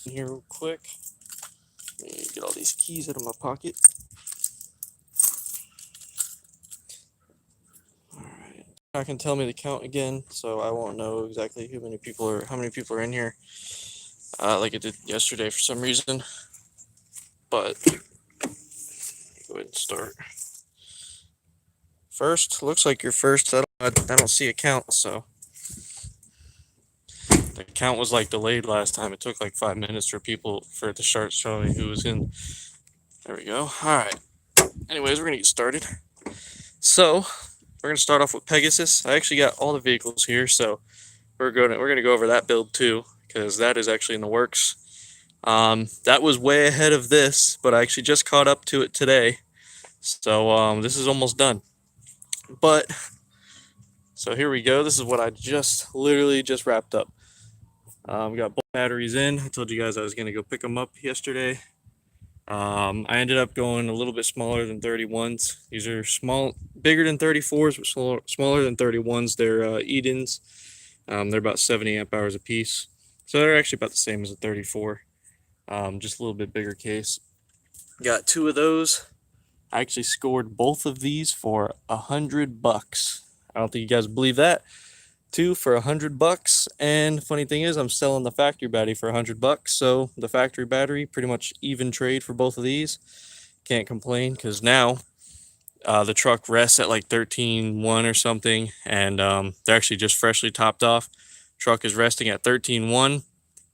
Here real quick. Let me get all these keys out of my pocket. Alright. I can tell me the count again, so I won't know exactly how many people are in here. Like it did yesterday for some reason. But go ahead and start. First, looks like you're first. I don't see a count, so the count was like delayed last time. It took like 5 minutes for it to start showing who was in. There we go. All right. Anyways, we're gonna get started. So we're gonna start off with Pegasus. I actually got all the vehicles here, so we're gonna go over that build too, because that is actually in the works. That was way ahead of this, but I actually just caught up to it today. So this is almost done. But so here we go. This is what I literally just wrapped up. We got both batteries in. I told you guys I was gonna go pick them up yesterday. I ended up going a little bit smaller than 31s. These are bigger than 34s, but smaller than 31s. They're Edens. They're about 70 amp hours a piece. So they're actually about the same as a 34. Just a little bit bigger case. Got 2 of those. I actually scored both of these for $100. I don't think you guys believe that. 2 for $100, and funny thing is I'm selling the factory battery for $100, so the factory battery pretty much even trade for both of these. Can't complain, because now the truck rests at like 13.1 or something, and they're actually just freshly topped off. Truck is resting at 13.1.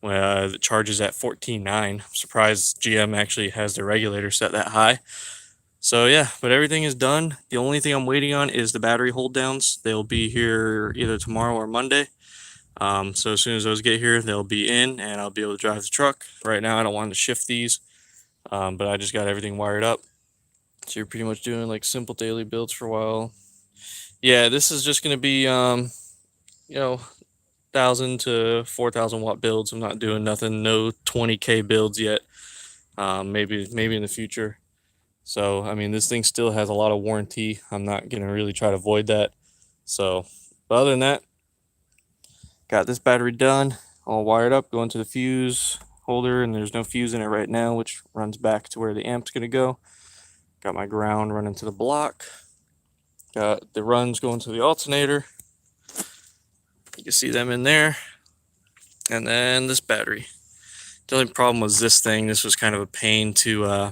The charge is at 14.9. I'm surprised GM actually has the regulator set that high. So yeah, but everything is done. The only thing I'm waiting on is the battery hold downs. They'll be here either tomorrow or Monday. So as soon as those get here, they'll be in and I'll be able to drive the truck. Right now I don't want to shift these, but I just got everything wired up. So you're pretty much doing like simple daily builds for a while. Yeah, this is just going to be, 1,000 to 4,000 watt builds. I'm not doing nothing, no 20K builds yet. Maybe in the future. So, I mean, this thing still has a lot of warranty. I'm not going to really try to avoid that. So, but other than that, got this battery done, all wired up, going to the fuse holder, and there's no fuse in it right now, which runs back to where the amp's going to go. Got my ground running to the block. Got the runs going to the alternator. You can see them in there. And then this battery. The only problem was this thing. This was kind of a pain to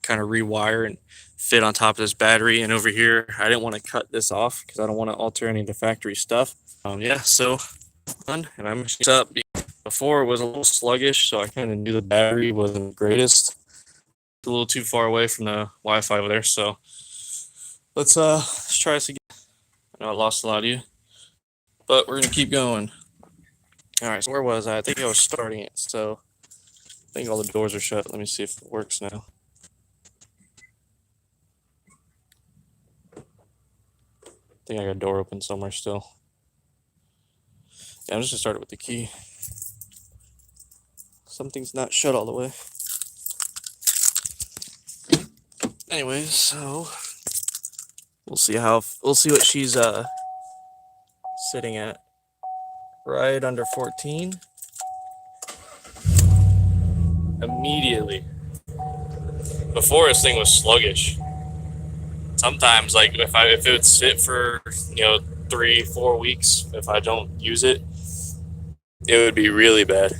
kind of rewire and fit on top of this battery. And over here, I didn't want to cut this off because I don't want to alter any of the factory stuff. Yeah, so done, and I'm up. Before it was a little sluggish, so I kind of knew the battery wasn't the greatest. A little too far away from the Wi-Fi over there, so let's try this again. I know I lost a lot of you, but we're gonna keep going. All right, so where was I? I think I was starting it. So I think all the doors are shut. Let me see if it works now. I think I got a door open somewhere still. Yeah, I'm just gonna start it with the key. Something's not shut all the way. Anyways, so we'll see what she's sitting at. Right under 14. Immediately. Before, this thing was sluggish. Sometimes, like if it would sit for 3-4 weeks, if I don't use it, it would be really bad.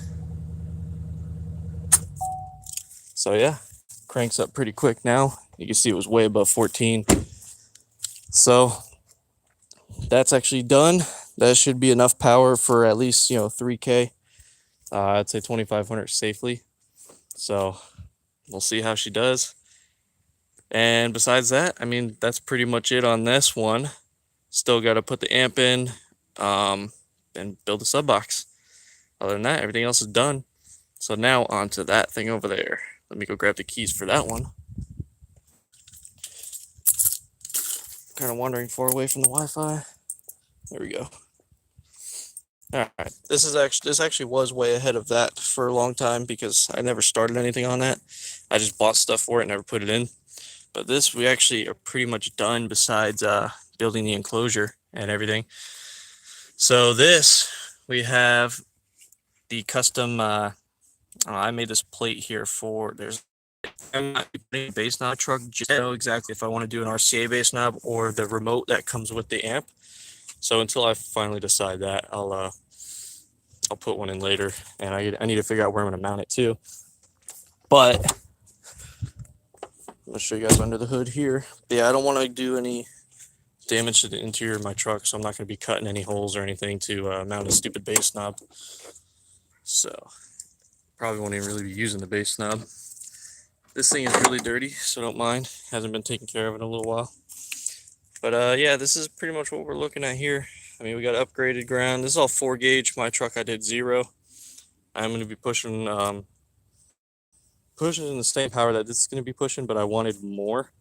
So yeah, cranks up pretty quick now. You can see it was way above 14. So that's actually done. That should be enough power for at least 3K. I'd say 2,500 safely. So we'll see how she does. And besides that, I mean, that's pretty much it on this one. Still got to put the amp in, and build a sub box. Other than that, everything else is done. So now on to that thing over there. Let me go grab the keys for that one. Kind of wandering far away from the Wi-Fi. There we go. All right, this actually was way ahead of that for a long time because I never started anything on that. I just bought stuff for it, never put it in. But this, we actually are pretty much done besides building the enclosure and everything. So this, we have the custom I made this plate here for, I'm not putting a bass knob truck, just know exactly if I want to do an RCA bass knob or the remote that comes with the amp. So until I finally decide that, I'll put one in later, and I need to figure out where I'm going to mount it too. But I'm going to show you guys under the hood here. But yeah, I don't want to do any damage to the interior of my truck, so I'm not going to be cutting any holes or anything to mount a stupid bass knob. So probably won't even really be using the bass knob. This thing is really dirty, so don't mind. Hasn't been taken care of in a little while. But yeah, this is pretty much what we're looking at here. I mean, we got upgraded ground. This is all 4 gauge. My truck I did 0. I'm going to be pushing in the same power that this is going to be pushing, but I wanted more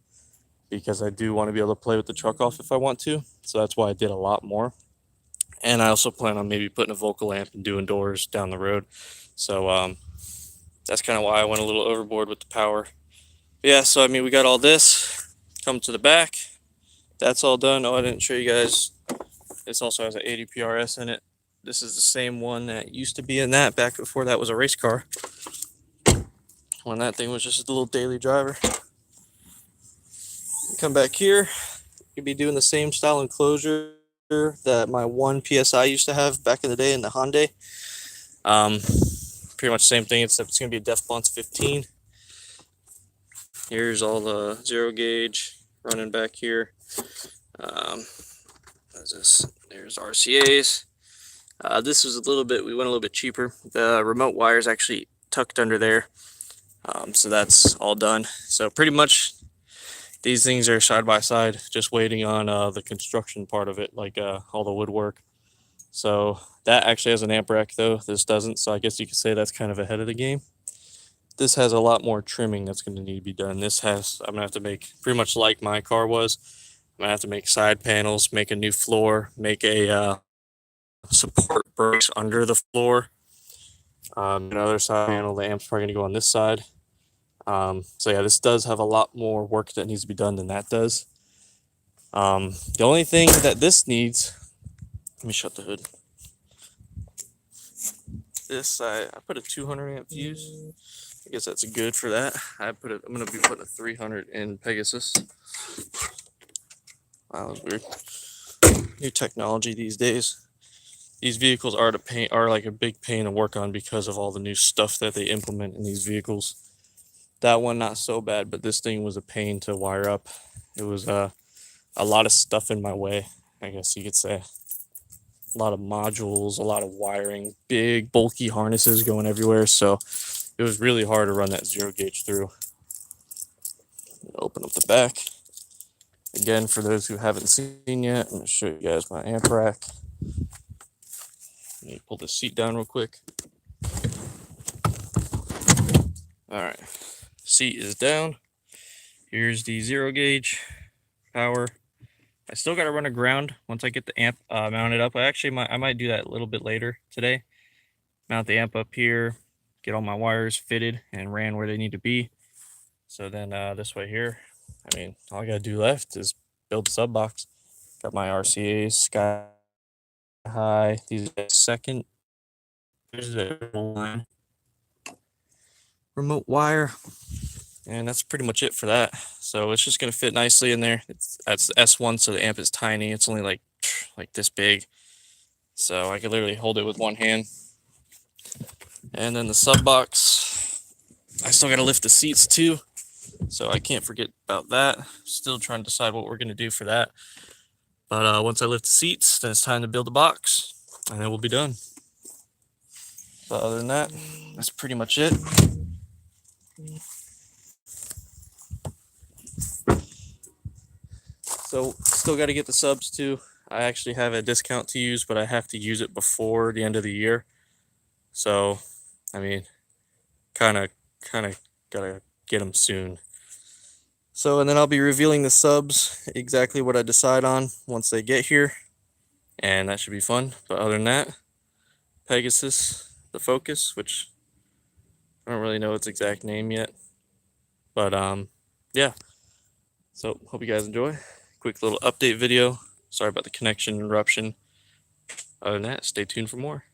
because I do want to be able to play with the truck off if I want to. So that's why I did a lot more. And I also plan on maybe putting a vocal amp and doing doors down the road. So that's kind of why I went a little overboard with the power. But yeah, so I mean, we got all this. Come to the back. That's all done. Oh, I didn't show you guys. This also has an 80 PRS in it. This is the same one that used to be in that back before that was a race car. When that thing was just a little daily driver. Come back here. You'll be doing the same style enclosure that my 1 PSI used to have back in the day in the Hyundai. Pretty much the same thing, except it's going to be a Def Bonce 15. Here's all the 0 gauge running back here. There's RCAs. This was we went a little bit cheaper. The remote wire is actually tucked under there. So that's all done. So pretty much these things are side by side, just waiting on the construction part of it, like all the woodwork. So that actually has an amp rack though. This doesn't. So I guess you could say that's kind of ahead of the game. This has a lot more trimming that's going to need to be done. I'm going to have to make, pretty much like my car was, I'm going to have to make side panels, make a new floor, make a support brace under the floor. Another side panel, the amp's probably going to go on this side. So yeah, this does have a lot more work that needs to be done than that does. The only thing that this needs, let me shut the hood. This, I put a 200 amp fuse. I guess that's good for that. I'm going to be putting a 300 in Pegasus. Wow, that was weird. New technology these days. These vehicles are like a big pain to work on because of all the new stuff that they implement in these vehicles. That one not so bad, but this thing was a pain to wire up. It was a lot of stuff in my way, I guess you could say. A lot of modules, a lot of wiring, big bulky harnesses going everywhere, so it was really hard to run that 0 gauge through. Open up the back. Again, for those who haven't seen yet, I'm going to show you guys my amp rack. Let me pull the seat down real quick. Alright, seat is down. Here's the 0 gauge power. I still got to run a ground once I get the amp mounted up. I might do that a little bit later today. Mount the amp up here, get all my wires fitted and ran where they need to be. So then this way here, I mean, all I got to do left is build the sub box. Got my RCAs, sky high. These are second. There's the line. Remote wire. And that's pretty much it for that. So it's just going to fit nicely in there. That's the S1, so the amp is tiny. It's only like this big. So I can literally hold it with one hand. And then the sub box. I still got to lift the seats too. So I can't forget about that. Still trying to decide what we're going to do for that. But once I lift the seats, then it's time to build the box. And then we'll be done. But other than that, that's pretty much it. So still got to get the subs too. I actually have a discount to use, but I have to use it before the end of the year. So, I mean, kind of gotta get them soon. So, and then I'll be revealing the subs, exactly what I decide on once they get here. And that should be fun. But other than that, Pegasus, the Focus, which I don't really know its exact name yet. But yeah. So hope you guys enjoy. Quick little update video. Sorry about the connection interruption. Other than that, stay tuned for more.